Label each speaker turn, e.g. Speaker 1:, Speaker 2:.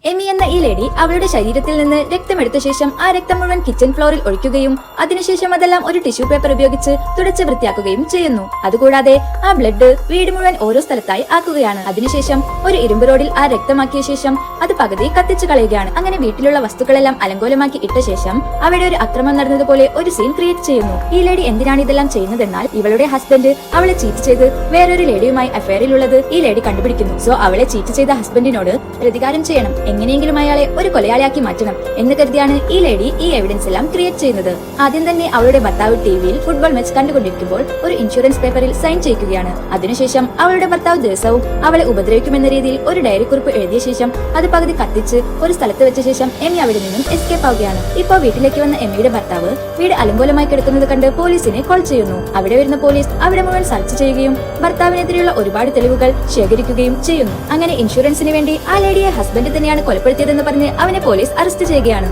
Speaker 1: Amy എന്ന ഈ lady അവളുടെ ശരീരത്തിൽ നിന്ന് രക്തമെടുത്ത ശേഷം ആ രക്തം മുഴുവൻ കിച്ചൺ ഫ്ലോറിൽ ഒഴിക്കുകയും അതിനുശേഷം അതെല്ലാം ഒരു ടിഷ്യൂ പേപ്പർ ഉപയോഗിച്ച് തുടച്ച് വൃത്തിയാക്കുകയും ചെയ്യുന്നു. അതുകൂടാതെ ആ ബ്ലഡ് വീട് മുഴുവൻ ഓരോ സ്ഥലത്തായി ആക്കുകയാണ്. അതിനുശേഷം ഒരു ഇരുമ്പ് റോഡിൽ ആ രക്തമാക്കിയ ശേഷം അത് പകുതി കത്തിച്ചു കളയുകയാണ്. അങ്ങനെ വീട്ടിലുള്ള വസ്തുക്കളെല്ലാം അലങ്കോലമാക്കി ഇട്ട ശേഷം അവിടെ ഒരു അക്രമം നടന്നതുപോലെ ഒരു സീൻ ക്രിയേറ്റ് ചെയ്യുന്നു. ഈ ലേഡി എന്തിനാണ് ഇതെല്ലാം ചെയ്യുന്നതെന്നാൽ ഇവളുടെ ഹസ്ബൻഡ് അവളെ ചീറ്റ് ചെയ്ത് വേറൊരു ലേഡിയുമായി അഫയറിലുള്ളത് ഈ ലേഡി കണ്ടുപിടിക്കുന്നു. സോ അവളെ ചീറ്റ് ചെയ്ത ഹസ്ബൻഡിനോട് പ്രതികാരം ചെയ്യണം, എങ്ങനെയെങ്കിലും അയാളെ ഒരു കൊലയാളിയാക്കി മാറ്റണം എന്ന് കരുതിയാണ് ഈ ലേഡി ഈ എവിഡൻസ് എല്ലാം ക്രിയേറ്റ് ചെയ്യുന്നത്. ആദ്യം തന്നെ അവളുടെ ഭർത്താവ് ടിവിയിൽ ഫുട്ബോൾ മാച്ച് കണ്ടുകൊണ്ടിരിക്കുമ്പോൾ ഒരു ഇൻഷുറൻസ് പേപ്പറിൽ സൈൻ ചെയ്യിക്കുകയാണ്. അതിനുശേഷം അവളുടെ ഭർത്താവ് ദിവസവും അവളെ ഉപദ്രവിക്കുമെന്ന രീതിയിൽ ഒരു ഡയറി കുറിപ്പ് എഴുതിയ ശേഷം അത് പകുതി കത്തിച്ച് ഒരു സ്ഥലത്ത് വെച്ച ശേഷം എമി അവിടെ നിന്നും എസ്കേപ്പ് ആവുകയാണ്. ഇപ്പോൾ വീട്ടിലേക്ക് വന്ന എമിയുടെ ഭർത്താവ് വീട് അലങ്കോലമായി കിടക്കുന്നത് കണ്ട് പോലീസിനെ കോൾ ചെയ്യുന്നു. അവിടെ വരുന്ന പോലീസ് അവിടെ മുഴുവൻ സെർച്ച് ചെയ്യുകയും ഭർത്താവിനെതിരെയുള്ള ഒരുപാട് തെളിവുകൾ ശേഖരിക്കുകയും ചെയ്യുന്നു. അങ്ങനെ ഇൻഷുറൻസിന് വേണ്ടി ആ ലേഡിയെ ഹസ്ബൻഡ് തന്നെയാണ് കൊലപ്പെടുത്തിയതെന്ന് പറഞ്ഞ് അവനെ പോലീസ് അറസ്റ്റ് ചെയ്യുകയാണ്.